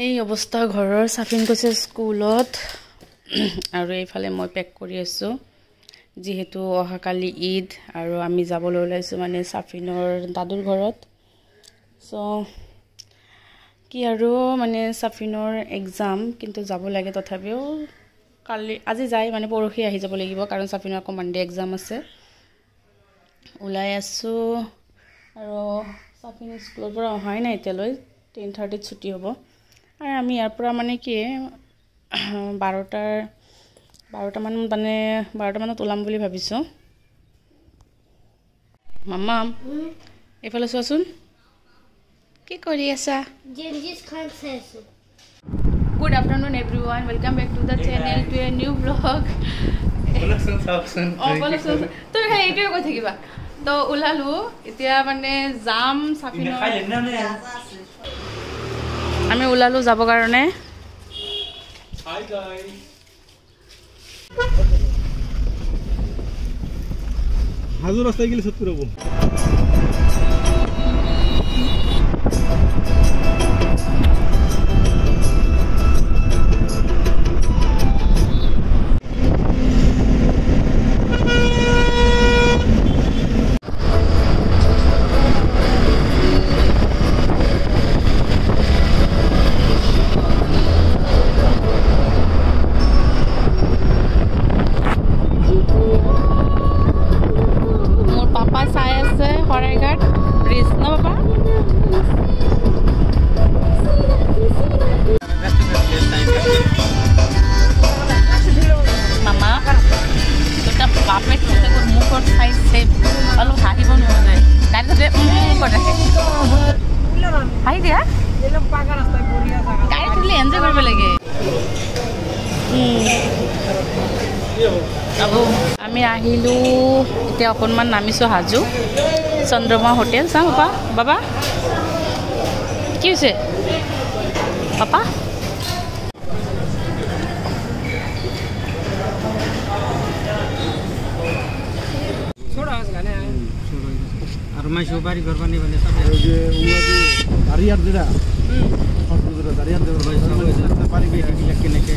এই অৱস্থা ঘৰৰ সাফিন গৈছে স্কুলত আৰু এইফালে মই পেক কৰি আছো যেহেতু অহাকালি ঈদ আৰু আমি যাবলৈ ওলাইছো মানে সাফিনৰ দাদুৰ ঘৰত সো কি আৰু মানে সাফিনৰ এক্সাম কিন্তু যাব লাগে তথাপিও কালি আজি যাই মানে পৰহি আহি যাব লাগিব কাৰণ সাফিনৰ কমান্ডে এক্সাম আছে ওলাই আছো আৰু সাফিন স্কুলৰ পৰা অহাই নাই তেলৈ 10:30 ছুটি হ'ব আৰু আমি ইয়াৰ পৰা মানে কি 12টা মানত ওলাম বুলি ভাবিছো মাম্মা এফালে চোৱাচোন কি কৰি আছা Gengis Khan says Good afternoon everyone welcome back to the channel to a new vlog তো হে এইটোৱে কৈ থাকিবা তো ওলালো এতিয়া মানে জাম সাফিনৰ আমি ওলালো যাব কাৰণে হাই গাইস হাজু ৰাস্তায় গেলে সত্যি ৰব আমি আহিলো এতিয়া অকনমান নামিছো হাজু চন্দ্ৰমা হোটেল চাম বাবা কি হৈছে পাপা আর মাই সুপারি করবানি মানে সব এই যে উনাদি আরিয়ার দিরা হসপিটাল আরিয়ার দেব ভাই সব পারি বেটি লেখকে নেকে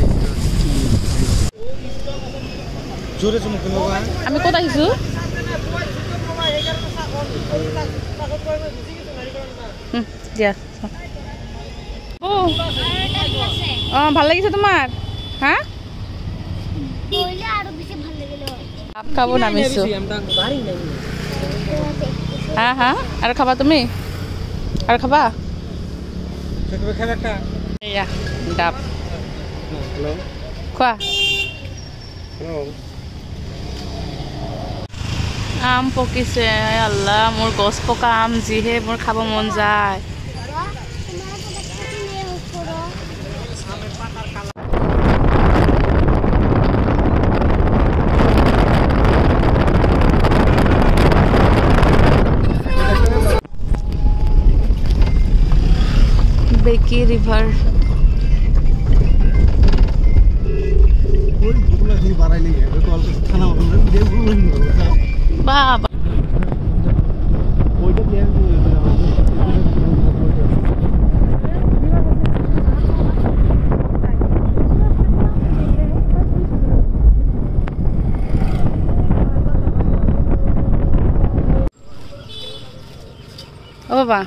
জোরে চমক লগা আমি কত আহিছো দিয়া ভাল লাগিছে তোমাৰ হা বইলে আৰু বেছি ভাল লাগিল আপ খাব নামিছো হা হা আৰু খাবা তুমি আৰু খাবা সেটা খাবে একটা এয়া ডাব হ্যালো খোৱা হ্যালো আম পকিছে আল্লাহ মোৰ গছ পকা আম যিহে মোৰ খাব মন যায় बेकी रिवर कोई बुला ही बाराई नहीं है तो ऑल खाना मतलब दे बुला नहीं होता बाबा कोई तो क्या ओ बाबा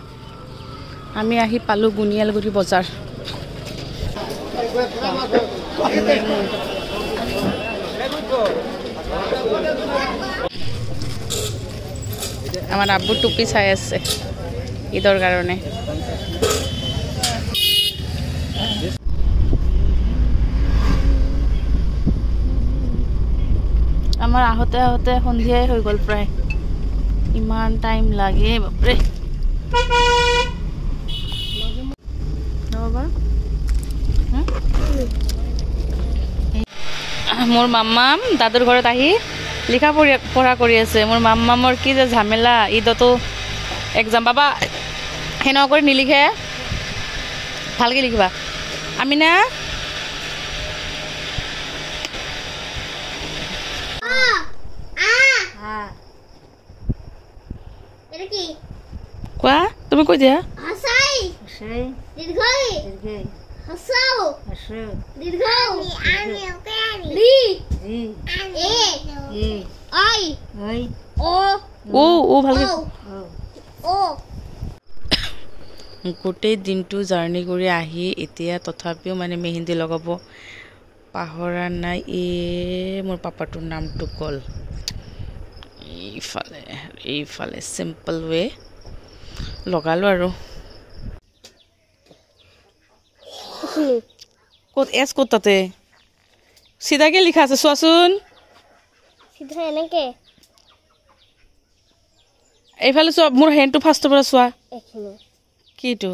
আমি আহি পালো গুনিয়ালগুৰি বজাৰ আমাৰ আব্বু টুপি চাই আছে ঈদৰ কাৰণে আমাৰ আহোতে আহোতে সন্ধিয়াই হৈ গ'ল প্ৰায় ইমান টাইম লাগে বাপৰে মোৰ মাম্মাম দাদুৰ ঘৰত আহি লিখা পঢ়া কৰি আছে মোৰ মাম্মামৰ কি যে ঝামেলা ঈদতো এক্সাম বাবা হেন কৰি নিলিখে ভালকৈ লিখিবা আমিনা কি কোৱা তুমি কৈ দিয়া আসাই দীর্ঘই Hasau. Asu. Dirghau. Di. E. I. Oi. O. ও ভালকে O. গোটেই দিনটো জাৰ্ণি কৰি আহি এতিয়া তথাপিও মানে মেহেন্দি লগাব পাহৰা নাই। মোৰ পাপাটোৰ নামটো গ'ল এইফালে চিম্পল ৱে লগালোঁ আৰু ক'ত এছ ক'ত তাতে চিধাকে লিখা আছে চোৱাচোন। Sidha enake. এইফালে চোৱা মোৰ হেণ্ডটো ফাৰ্ষ্টৰ পৰা চোৱা Ekhini. কিটো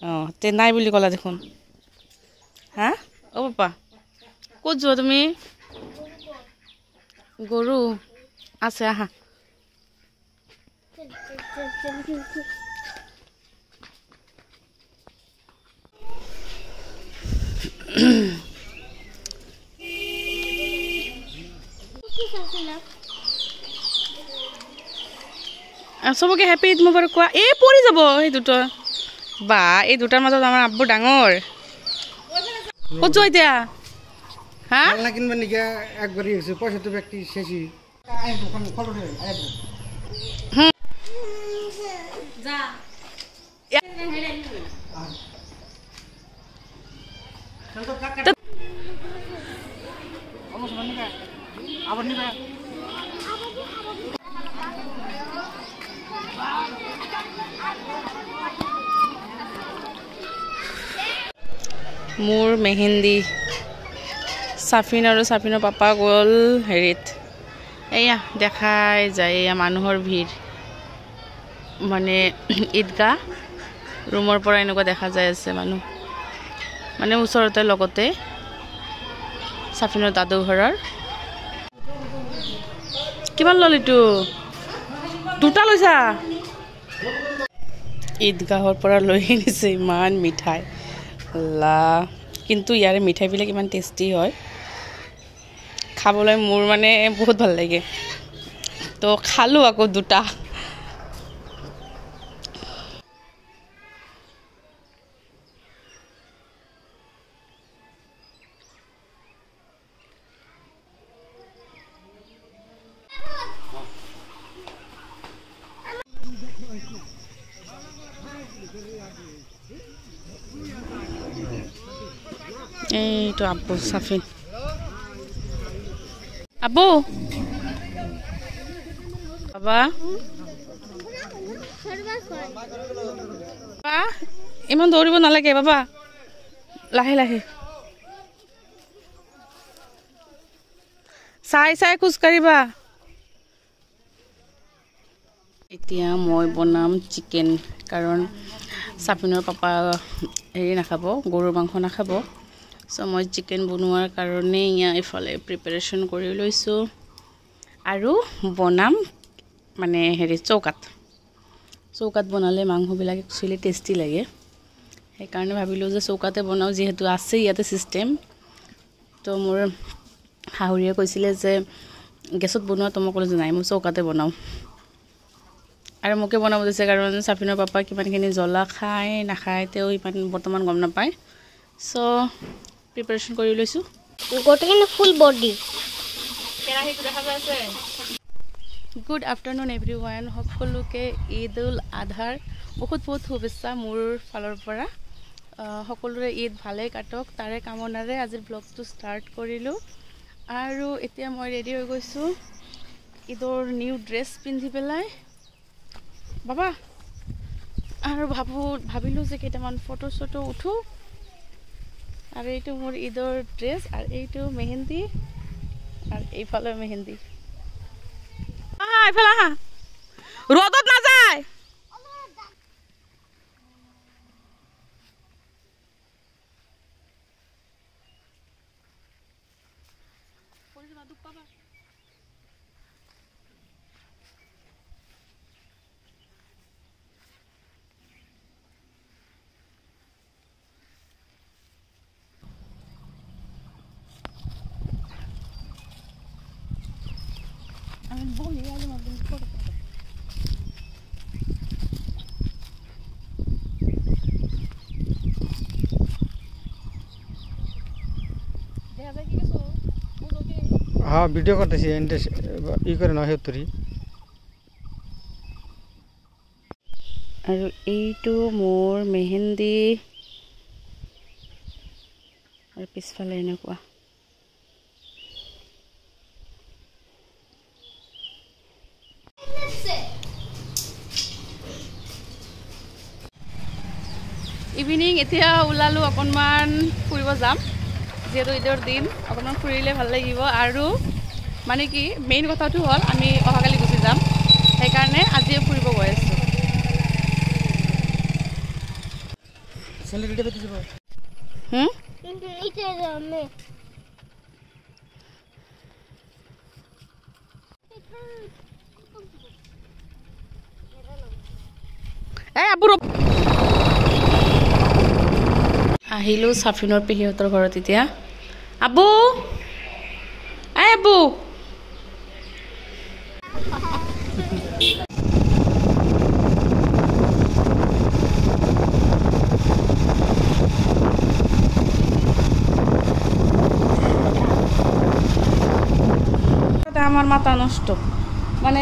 অঁ তে নাই বুলি ক'লা দেখোন। হা অ' পাপা ক'ত যোৱা তুমি? গৰু আছে আহা। চবকে হেপী ঈদ মুবাৰক কোৱা। এই পৰি যাব এই দুটা বা এই দুটাৰ মাজত আমাৰ আব্বু ডাঙৰ। ক'ত যোৱা এতিয়া? হা খেলনা কিনবা নেকি একবাৰই হয়েছে পয়সা তো ব্যক্তি শেষই আবাৰ নিবা মোৰ মেহেন্দি চাফিন আৰু চাফিনৰ পাপা গ'ল হেৰিত। এয়া দেখাই যায় এয়া মানুহৰ ভিৰ মানে ঈদগাহ ৰুমৰ পৰা এনেকুৱা দেখা যায় আছে মানুহ মানে ওচৰতে লগতে চাফিনৰ দাদু ঘৰৰ। কিমান ললিটো দুটা লৈছা? ঈদগাহৰ পৰা লৈ আনিছে ইমান মিঠাই আল্লাহ। কিন্তু ইয়াৰে মিঠাইবিলাক ইমান টেষ্টি হয় খাবলৈ মোৰ মানে বহুত ভাল লাগে তো খালোঁ আকৌ দুটা। এইটো আব্বু চাফিন আব্বু বাবা ইমান দৌৰিব নালাগে বাবা লাহে লাহে চাই চাই খোজকাঢ়িবা। এতিয়া মই বনাম চিকেন কাৰণ চাফিনৰ পাপা হেৰি নাখাব গৰুৰ মাংস নাখাব। চ' মই চিকেন বনোৱাৰ কাৰণে ইফালে প্ৰিপাৰেশ্যন কৰি লৈছোঁ আৰু বনাম মানে হেৰি চৌকাত বনালে মাংসবিলাক একচুৱেলি টেষ্টি লাগে সেইকাৰণে ভাবিলোঁ যে চৌকাতে বনাওঁ যিহেতু আছে ইয়াতে ছিষ্টেম। তো মোৰ শাহুৰীয়ে কৈছিলে যে গেছত বনোৱা তো মই ক'লোঁ যে নাই মই চৌকাতে বনাওঁ আৰু মোকে বনাব দিছে কাৰণ চাফিনৰ পাপা কিমানখিনি জ্বলা খায় নাখায় তেওঁ ইমান বৰ্তমান গম নাপায়। চ' প্ৰিপাৰেশ্যন কৰি লৈছোঁ গোটেইখিনি ফুল বডি কেৰাহীটো দেখা পাই আছে। গুড আফটাৰনুন এভৰিৱান সকলোকে ঈদ উল আধাৰ বহুত বহুত শুভেচ্ছা মোৰ ফালৰ পৰা। সকলোৰে ঈদ ভালেই কাটক তাৰে কামনাৰে আজিৰ ব্লগটো ষ্টাৰ্ট কৰিলোঁ আৰু এতিয়া মই ৰেডি হৈ গৈছোঁ ঈদৰ নিউ ড্ৰেছ পিন্ধি পেলাই বাবা আৰু ভাবিলোঁ যে কেইটামান ফটো চটো উঠোঁ আৰু এইটো মোৰ ঈদৰ ড্ৰেছ আৰু এইটো মেহেন্দি আৰু এইফালে মেহেন্দি। আহা এইফালে আহা ৰ'দত নাযায়। হ্যাঁ ভিডিও কৰতেছি ই কৰে নয় হেতৰি আৰু এইটো মোৰ মেহেন্দি আৰু পিছফালে এনেকুৱা ইভিনিং এতিয়া ওলালো অকণমান ফুৰিব যাম যেহেতু ঈদৰ দিন অকণমান ফুৰিলে ভাল লাগিব আৰু মানে কি মেইন কথাটো হ'ল আমি অহাকালি গুচি যাম সেইকাৰণে আজিয়ে ফুৰিব গৈ আছোঁ সেলিব্ৰিটি পেতে যাব ইতে যামে এই আবু আহিলোঁ চাফিনৰ পেহীহঁতৰ ঘৰত এতিয়া আবু এই আবু আমার মাথা নষ্ট মানে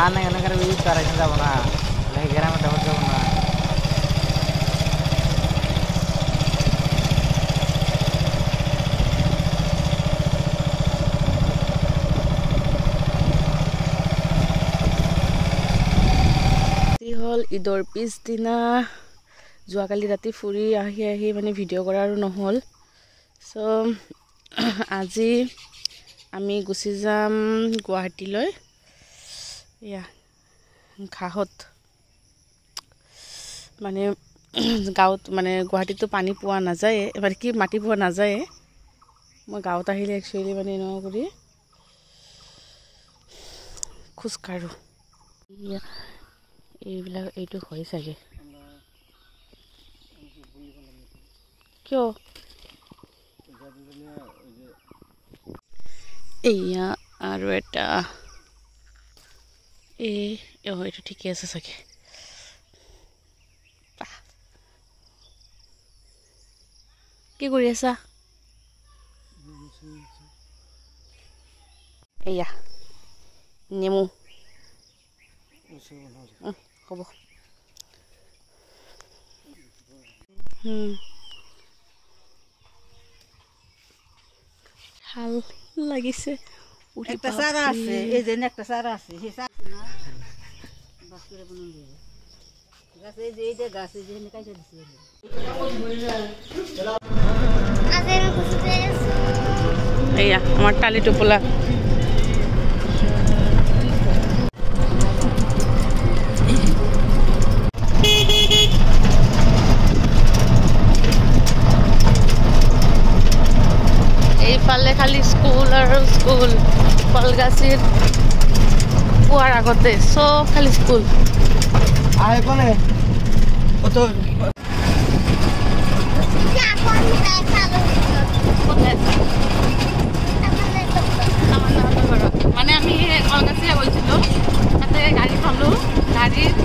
আনে এনে করে ইউজ করা যাব না লাগে গ্রামে যাব না হল ঈদৰ পিছদিনা যোৱাকালি ৰাতি ফুৰি আহি মানে ভিডিঅ' কৰাৰো নহ'ল চ' আজি আমি গুচি যাম গুৱাহাটীলৈ এয়া ঘাঁহত মানে গাঁৱত মানে গুৱাহাটীততো পানী পোৱা নাযায় মানে কি মাটি পোৱা নাযায় মই গাঁৱত আহিলে একচুৱেলি মানে এনেকুৱা কৰি খোজকাঢ়োঁ এইবিলাক এইটো হয় চাগে কিয় এয়া আৰু এটা এইটো ঠিকে আছে চাগে কি কৰি আছা এয়া নেমু হ'ব ভাল লাগিছে একটা সারা আছে এই যে একটা সারা আছে সেই সারা না বাস করে বনুন দিয়ে গাছ এই যে এইটা গাছ এই যে কাইটা দিছে আজের খুশিতে এয়া আমার টালি টোপলা এইফালে খালি স্কুল আৰু স্কুল কলগাছিৰ পোৱাৰ আগতে চব খালি স্কুল আহে কোনে কত মানে আমি কলগাছিৰে গৈছিলোঁ তাতে গাড়ী পালোঁ গাড়ীত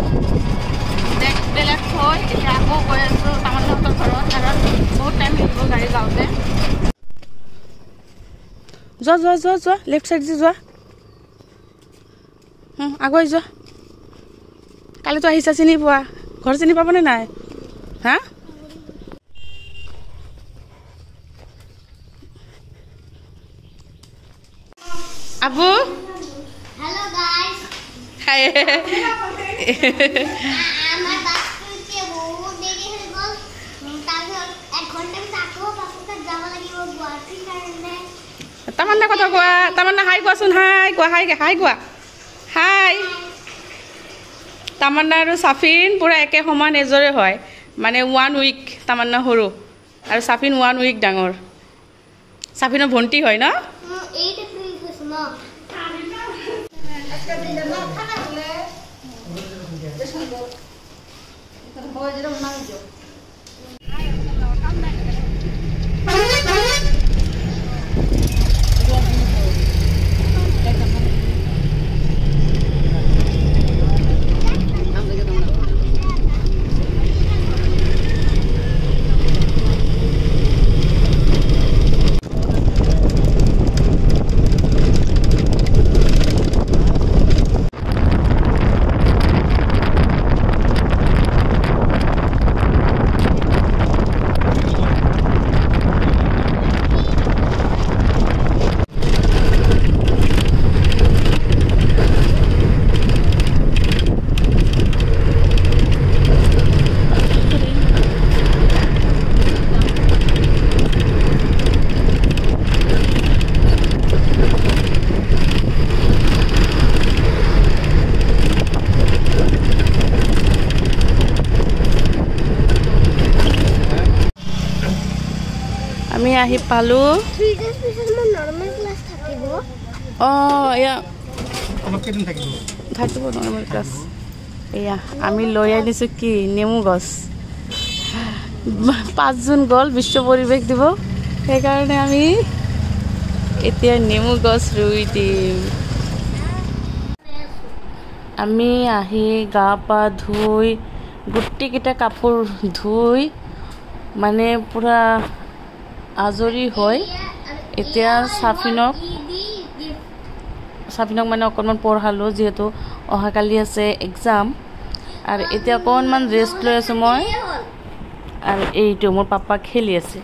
বেলেগ থৈ এতিয়া আকৌ গৈ আছোঁ তামান্নাহঁতৰ ঘৰত কাৰণ বহুত টাইম লাগিব গাড়ী যাওঁতে যোৱা যোৱা যোৱা যোৱা লেফ্ট চাইড দি যোৱা আগুৱাই যোৱা কালিতো আহিছা চিনি পোৱা ঘৰ চিনি পাবনে নাই হা আবু হ্যালো গাইস হাই আমার বাসকে বহুত দেরি হয়ে গেল তারপর 1 ঘন্টা থাকবো বাসকে যাওয়া লাগিব গুয়াহাটি কারণে তামান্না কথা কোৱা তামান্না হাই কোৱাচোন হাই কোৱা হাই কোৱা হাই তামান্না আৰু চাফিন পুৰা একে সমান এজৰে হয় মানে 1 উইক তামান্না সৰু আৰু চাফিন 1 উইক ডাঙৰ চাফিনৰ ভণ্টি হয় ন এইটা প্রিন্ট করছ না আজকে দিন না খানা হলে যে সুন্দর এটা হয় যেটা নাম দিও আহি পালোঁ। 3 days পিছত মোৰ নৰ্মেল ক্লাছ থাকিব। এয়া অলপ কেইদিন থাকিব নৰ্মেল ক্লাছ। এয়া আমি লৈ আনিছোঁ কি নেমু গছ। 5 জুন গ'ল বিশ্ব পৰিৱেশ দিৱস, সেইকাৰণে আমি এতিয়া নেমু গছ ৰুই দিম। আমি আহি গা পা ধুই গোটেইকেইটা কাপোৰ ধুই মানে পূৰা আজৰি হৈ এতিয়া চাফিনক মানে অকণমান পঢ়ালোঁ, যিহেতু অহাকালি আছে এক্সাম। আৰু এতিয়া অকণমান ৰেষ্ট লৈ আছোঁ মই। আৰু এইটো মোৰ পাপা খেলি আছে।